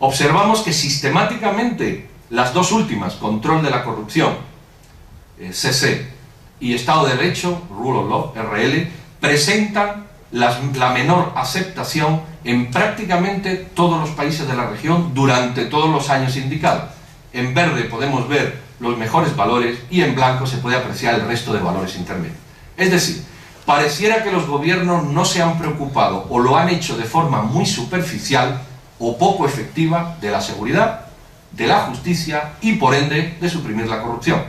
observamos que sistemáticamente las dos últimas, control de la corrupción, CC, y Estado de Derecho, Rule of Law, RL, presentan la menor aceptación en prácticamente todos los países de la región durante todos los años indicados. En verde podemos ver los mejores valores y en blanco se puede apreciar el resto de valores intermedios. Es decir, pareciera que los gobiernos no se han preocupado o lo han hecho de forma muy superficial o poco efectiva de la seguridad, de la justicia y por ende de suprimir la corrupción.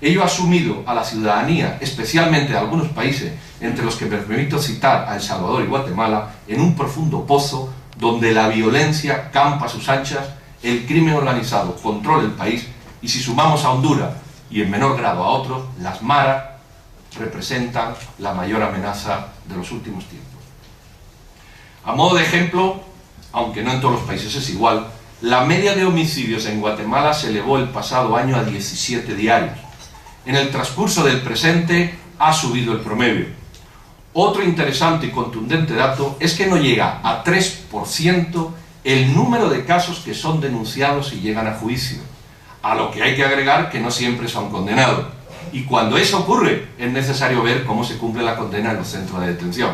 Ello ha sumido a la ciudadanía, especialmente de algunos países, entre los que me permito citar a El Salvador y Guatemala, en un profundo pozo donde la violencia campa a sus anchas, el crimen organizado controla el país y si sumamos a Honduras y en menor grado a otros, las maras representan la mayor amenaza de los últimos tiempos. A modo de ejemplo, aunque no en todos los países es igual, la media de homicidios en Guatemala se elevó el pasado año a 17 diarios. En el transcurso del presente ha subido el promedio. Otro interesante y contundente dato es que no llega a 3% el número de casos que son denunciados y llegan a juicio, a lo que hay que agregar que no siempre son condenados. Y cuando eso ocurre, es necesario ver cómo se cumple la condena en los centros de detención.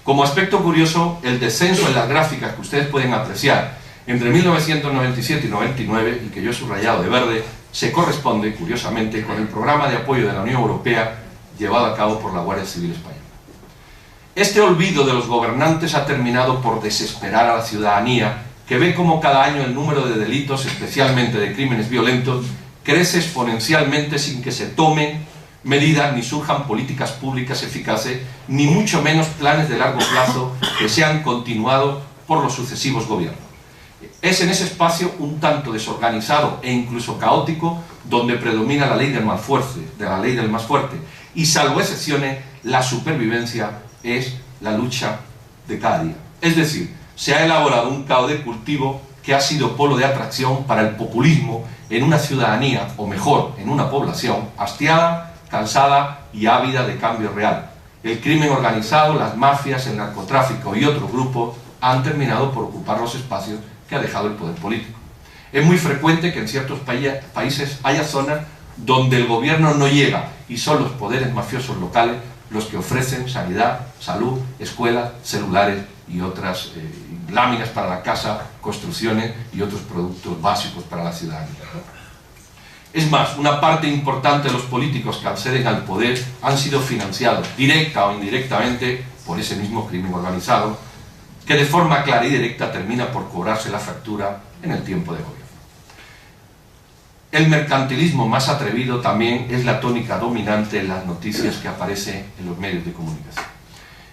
Como aspecto curioso, el descenso en las gráficas que ustedes pueden apreciar entre 1997 y 99, y que yo he subrayado de verde, se corresponde, curiosamente, con el programa de apoyo de la Unión Europea llevado a cabo por la Guardia Civil Española. Este olvido de los gobernantes ha terminado por desesperar a la ciudadanía, que ve cómo cada año el número de delitos, especialmente de crímenes violentos, crece exponencialmente sin que se tomen medidas ni surjan políticas públicas eficaces, ni mucho menos planes de largo plazo que sean continuados por los sucesivos gobiernos. Es en ese espacio un tanto desorganizado e incluso caótico donde predomina la ley del más fuerte, y salvo excepciones, la supervivencia es la lucha de cada día. Es decir, se ha elaborado un caldo de cultivo que ha sido polo de atracción para el populismo en una ciudadanía, o mejor, en una población hastiada, cansada y ávida de cambio real. El crimen organizado, las mafias, el narcotráfico y otros grupos han terminado por ocupar los espacios que ha dejado el poder político. Es muy frecuente que en ciertos países haya zonas donde el gobierno no llega y son los poderes mafiosos locales los que ofrecen sanidad, salud, escuelas, celulares y otras láminas para la casa, construcciones y otros productos básicos para la ciudadanía. Es más, una parte importante de los políticos que acceden al poder han sido financiados directa o indirectamente por ese mismo crimen organizado, que de forma clara y directa termina por cobrarse la factura en el tiempo de gobierno. El mercantilismo más atrevido también es la tónica dominante en las noticias que aparecen en los medios de comunicación.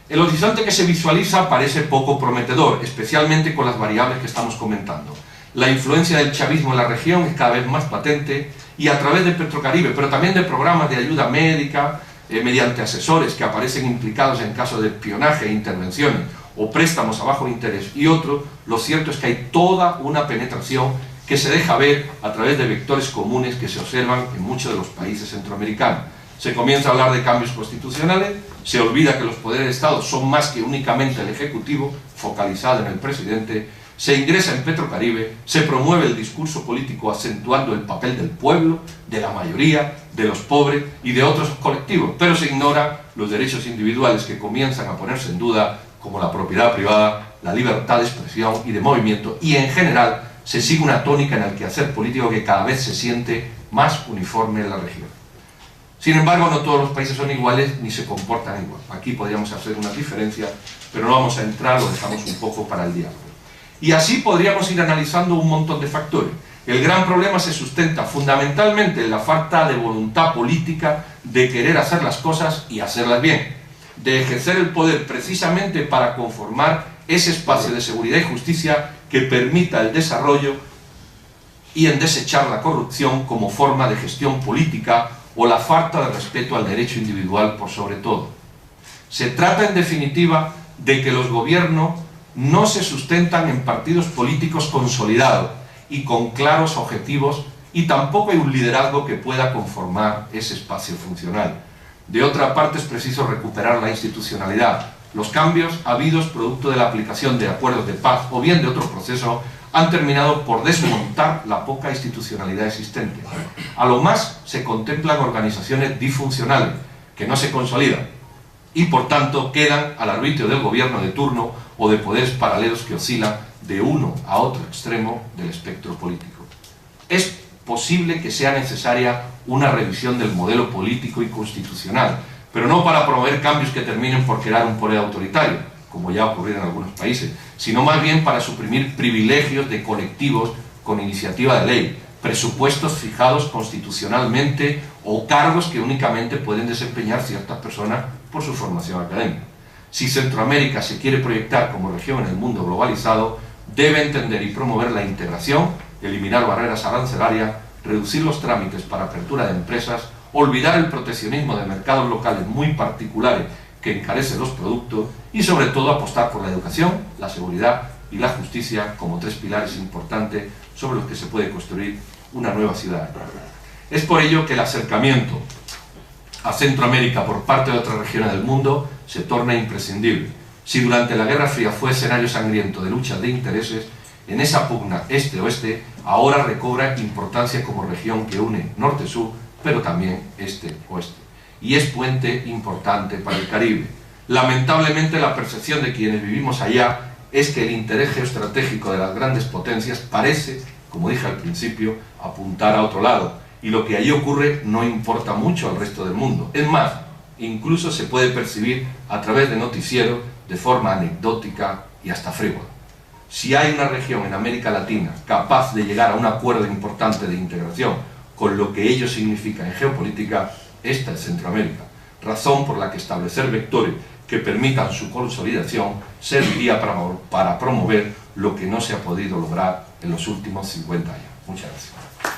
El horizonte que se visualiza parece poco prometedor, especialmente con las variables que estamos comentando. La influencia del chavismo en la región es cada vez más patente y a través de Petrocaribe, pero también de programas de ayuda médica, mediante asesores que aparecen implicados en casos de espionaje e intervenciones o préstamos a bajo interés y otros, lo cierto es que hay toda una penetración que se deja ver a través de vectores comunes que se observan en muchos de los países centroamericanos. Se comienza a hablar de cambios constitucionales, se olvida que los poderes de Estado son más que únicamente el Ejecutivo, focalizado en el presidente, se ingresa en Petrocaribe, se promueve el discurso político acentuando el papel del pueblo, de la mayoría, de los pobres y de otros colectivos, pero se ignoran los derechos individuales que comienzan a ponerse en duda, como la propiedad privada, la libertad de expresión y de movimiento, y en general se sigue una tónica en el quehacer político que cada vez se siente más uniforme en la región. Sin embargo, no todos los países son iguales ni se comportan igual. Aquí podríamos hacer una diferencia, pero no vamos a entrar, lo dejamos un poco para el diálogo. Y así podríamos ir analizando un montón de factores. El gran problema se sustenta fundamentalmente en la falta de voluntad política de querer hacer las cosas y hacerlas bien, de ejercer el poder precisamente para conformar ese espacio de seguridad y justicia que permita el desarrollo y en desechar la corrupción como forma de gestión política o la falta de respeto al derecho individual por sobre todo. Se trata en definitiva de que los gobiernos no se sustentan en partidos políticos consolidados y con claros objetivos y tampoco hay un liderazgo que pueda conformar ese espacio funcional. De otra parte es preciso recuperar la institucionalidad. Los cambios habidos producto de la aplicación de acuerdos de paz o bien de otro proceso han terminado por desmontar la poca institucionalidad existente. A lo más se contemplan organizaciones disfuncionales, que no se consolidan, y por tanto quedan al arbitrio del gobierno de turno o de poderes paralelos que oscilan de uno a otro extremo del espectro político. Es posible que sea necesaria una revisión del modelo político y constitucional, pero no para promover cambios que terminen por crear un poder autoritario, como ya ha ocurrido en algunos países, sino más bien para suprimir privilegios de colectivos con iniciativa de ley, presupuestos fijados constitucionalmente o cargos que únicamente pueden desempeñar ciertas personas por su formación académica. Si Centroamérica se quiere proyectar como región en el mundo globalizado, debe entender y promover la integración, eliminar barreras arancelarias, reducir los trámites para apertura de empresas, olvidar el proteccionismo de mercados locales muy particulares que encarecen los productos y sobre todo apostar por la educación, la seguridad y la justicia como tres pilares importantes sobre los que se puede construir una nueva ciudad. Es por ello que el acercamiento a Centroamérica por parte de otras regiones del mundo se torna imprescindible. Si durante la Guerra Fría fue escenario sangriento de luchas de intereses, en esa pugna este-oeste ahora recobra importancia como región que une norte-sur, pero también este-oeste. Y es puente importante para el Caribe. Lamentablemente la percepción de quienes vivimos allá es que el interés geoestratégico de las grandes potencias parece, como dije al principio, apuntar a otro lado, y lo que allí ocurre no importa mucho al resto del mundo. Es más, incluso se puede percibir a través de noticieros de forma anecdótica y hasta frívola. Si hay una región en América Latina capaz de llegar a un acuerdo importante de integración con lo que ello significa en geopolítica, esta es Centroamérica, razón por la que establecer vectores que permitan su consolidación serviría para promover lo que no se ha podido lograr en los últimos 50 años. Muchas gracias.